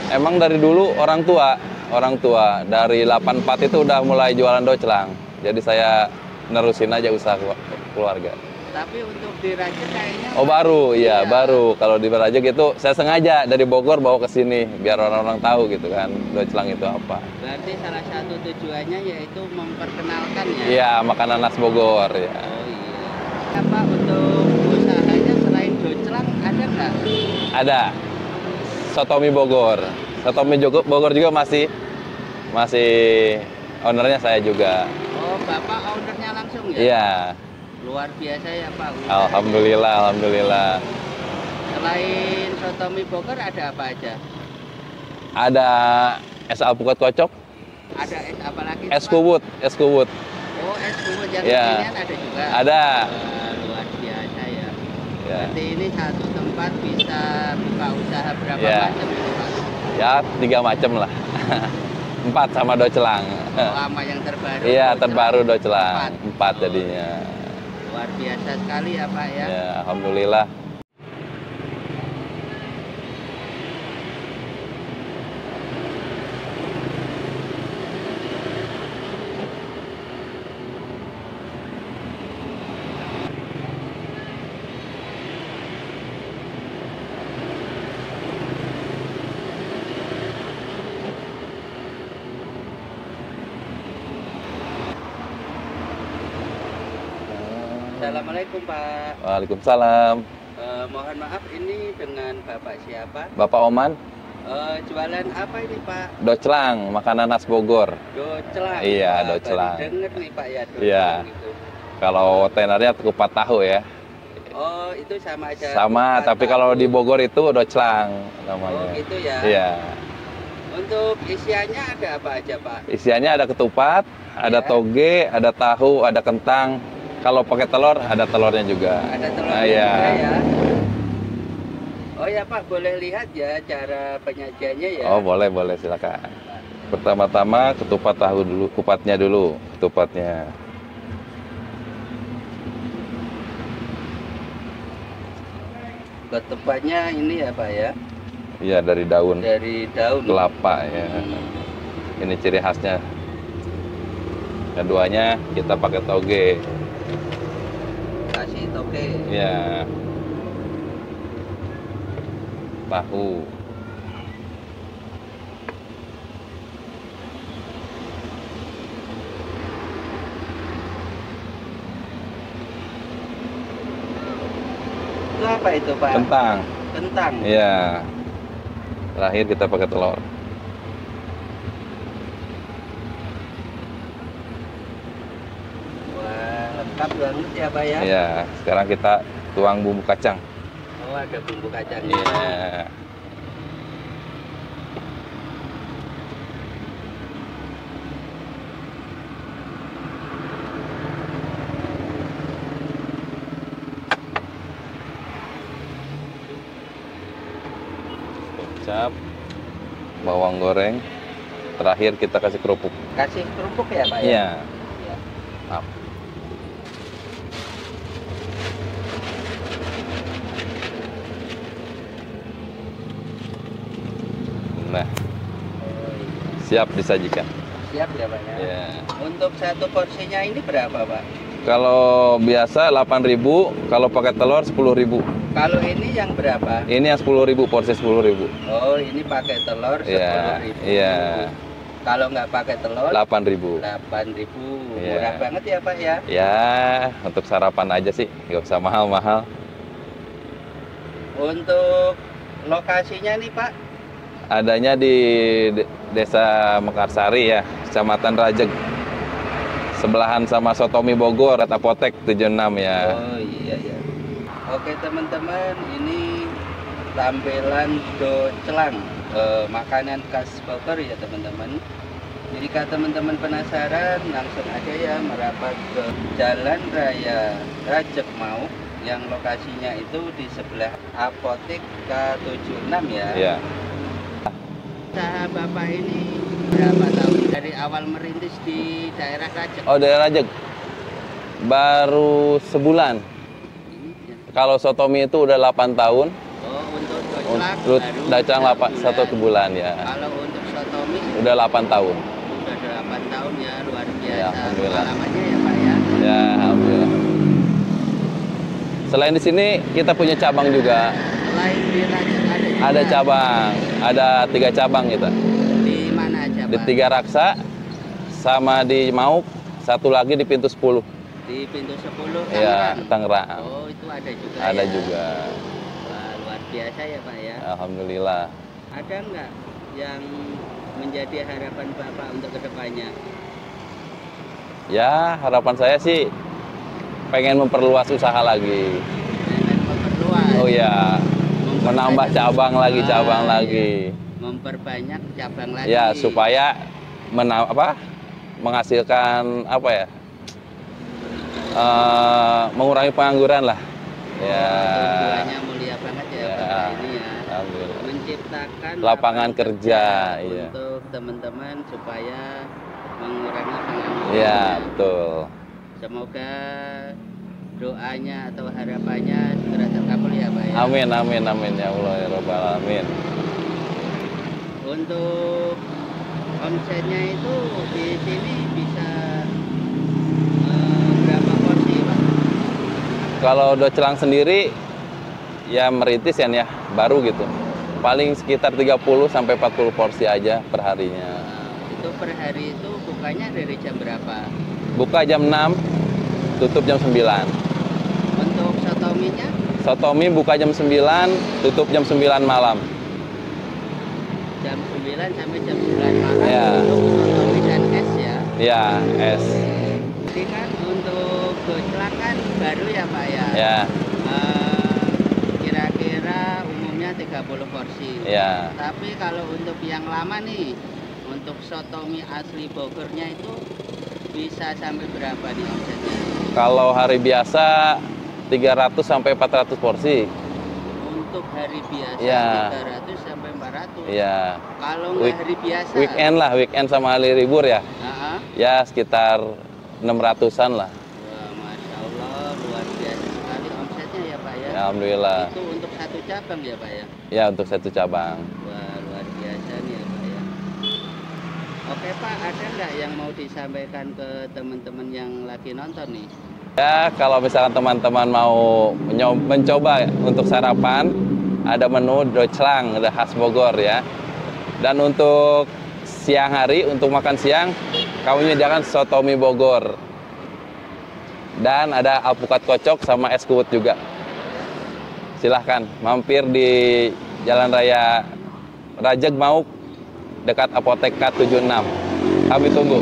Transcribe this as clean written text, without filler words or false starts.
Emang dari dulu orang tua dari 84 itu udah mulai jualan docelang. Jadi saya nerusin aja usaha keluarga. Tapi untuk di Rajek kayaknya Oh baru, iya iya. baru. Kalau di Rajek itu saya sengaja dari Bogor bawa ke sini biar orang-orang tahu gitu kan docelang itu apa. Berarti salah satu tujuannya yaitu memperkenalkan ya. Iya, makanan khas Bogor ya. Oh iya. Apa untuk usahanya selain docelang ada nggak? Ada Sotomi Bogor. Bogor juga masih ownernya saya juga. Oh, Bapak ownernya langsung ya? Iya. Luar biasa ya Pak. Alhamdulillah. Selain sotomi Bogor ada apa aja? Ada es alpukat kocok, Ada es apa lagi? es Pak? kuwut. Oh, es kuwut yang Ya. kekinian ada juga? Ada. Wah, luar biasa ya. Ya. Berarti ini satu tempat bisa buka usaha berapa Ya. macam ini Pak? Ya 3 macam lah. 4 sama docelang. Oh, sama yang terbaru? Iya, docelang. terbaru docelang. 4 Oh, jadinya. luar biasa sekali ya Pak ya. Ya, alhamdulillah. Assalamualaikum Pak. Waalaikumsalam. Mohon maaf ini dengan Bapak siapa? Bapak Oman, Jualan apa ini Pak? docelang, makanan khas Bogor. Docelang. Iya, Wah, docelang. baru denger nih Pak ya docelang Iya. gitu. Kalau tenernya kupat tahu ya. Oh, itu sama aja. Sama, kupat tapi tahu. kalau di Bogor itu docelang namanya. Oh, gitu ya. Iya. Untuk isiannya ada apa aja Pak? Isiannya ada ketupat, ada Iya. toge, ada tahu, ada kentang. Kalau pakai telur, ada telurnya juga. Ada telur Nah, iya. juga ya. Oh ya Pak, boleh lihat ya cara penyajiannya ya. Oh, boleh, silakan. Pertama-tama ketupat tahu dulu, kupatnya dulu, ketupatnya. Ketupatnya ini ya Pak ya. Iya, dari daun Dari daun kelapa ya. Ini ciri khasnya. Keduanya kita pakai toge. kasih toge. Ya. Tahu. Itu apa itu Pak? Kentang. Kentang. Iya. Terakhir kita pakai telur. Wah, lengkap banget ya Pak ya. Iya, sekarang kita tuang bumbu kacang. Oh, ada bumbu kacangnya. Iya. Kecap, bawang goreng. Terakhir kita kasih kerupuk. Kasih kerupuk ya Pak ya? Iya. Iya. Maaf. Nah, siap disajikan. Siap ya Pak ya? Ya. Untuk satu porsinya ini berapa Pak? Kalau biasa 8.000, kalau pakai telur 10.000. Kalau ini yang berapa? Ini yang 10.000, porsi 10.000. Oh, ini pakai telur 10.000. Iya, iya. Kalau nggak pakai telur 8.000. 8.000. Iya. Murah banget ya Pak ya? Ya, untuk sarapan aja sih, nggak usah mahal-mahal. Untuk lokasinya nih Pak? Adanya di Desa Mekarsari ya, Kecamatan Rajek. Sebelahan sama Sotomi Bogor, Apotek 76 ya. Oh iya ya. Oke teman-teman, ini tampilan docelang, makanan khas Bogor ya teman-teman. Jika teman-teman penasaran, langsung aja ya merapat ke Jalan Raya Rajek Mau yang lokasinya itu di sebelah Apotek K76 ya. Iya. Usaha Bapak ini berapa tahun dari awal merintis di daerah Rajek? Oh, daerah Rajek. Baru sebulan. Ini ya. Kalau Sotomi itu udah 8 tahun. Oh, untuk Untuk Doclang 1 bulan ya. Kalau untuk sotomi Udah 8 tahun. udah 8 tahun ya, luar biasa. Ya, alhamdulillah. Pengalamannya ya Pak ya. Ya, alhamdulillah. Selain di sini kita punya cabang juga. Selain di Rajak ada juga. Ada cabang, ada 3 cabang kita. Di mana aja Pak? Di Tiga Raksa, sama di Mauk, satu lagi di Pintu 10. Di Pintu 10 Ya, Tangerang. Tangerang. Oh, itu ada juga Ada ya. juga. Wah, luar biasa ya Pak ya. Alhamdulillah. Ada nggak yang menjadi harapan Bapak untuk kedepannya? Ya, harapan saya sih pengen memperluas usaha lagi. Dengan memperluas. Oh ya, menambah cabang lagi, cabang Ah, lagi. Memperbanyak cabang lagi. Ya, supaya menghasilkan apa ya? Mengurangi pengangguran lah. Ya. Tujuannya mulia banget ya, Ya. Bapak ini ya. Alhamdulillah. Menciptakan Lapangan kerja, iya. untuk teman-teman supaya mengurangi pengangguran. Ya, betul. Semoga doanya atau harapannya segera terkabul ya Pak ya. Amin, amin, amin ya Allah ya Rabbal alamin. Untuk omsetnya itu di sini bisa berapa porsi Pak? Kalau Doclang sendiri ya merintis ya, baru gitu. Paling sekitar 30 sampai 40 porsi aja per harinya. Itu per hari itu bukanya dari jam berapa? Buka jam 6, tutup jam 9. Untuk sotominya Sotomi buka jam 9, tutup jam 9 malam. jam 9 sampai jam 9 malam Ya. untuk sotomi dan es ya. Ya, es. Jadi kan untuk Doclang kan baru ya Pak ya. Ya, Kira-kira umumnya 30 porsi. ya. Tapi kalau untuk yang lama nih, untuk sotomi asli Bogornya itu bisa sampai berapa nih omsetnya? Kalau hari biasa 300 sampai 400 porsi. Untuk hari biasa Ya. 300 sampai 400. Ya. Kalau nggak hari biasa? Weekend sama hari libur ya. Nah, Ya sekitar 600-an lah. wah, Masya Allah, luar biasa sekali omsetnya ya Pak ya. Ya, alhamdulillah. Itu untuk satu cabang ya Pak ya? Ya, untuk satu cabang. Wah, luar biasa nih ya Pak ya. Oke Pak, ada nggak yang mau disampaikan ke teman-teman yang lagi nonton nih? Ya, kalau misalkan teman-teman mau mencoba untuk sarapan, ada menu Doclang, ada khas Bogor ya. Dan untuk siang hari, untuk makan siang, kami menyediakan sotomi Bogor. Dan ada alpukat kocok sama es kuwut juga. Silahkan mampir di Jalan Raya Rajak Mauk, dekat Apotek K76. Kami tunggu.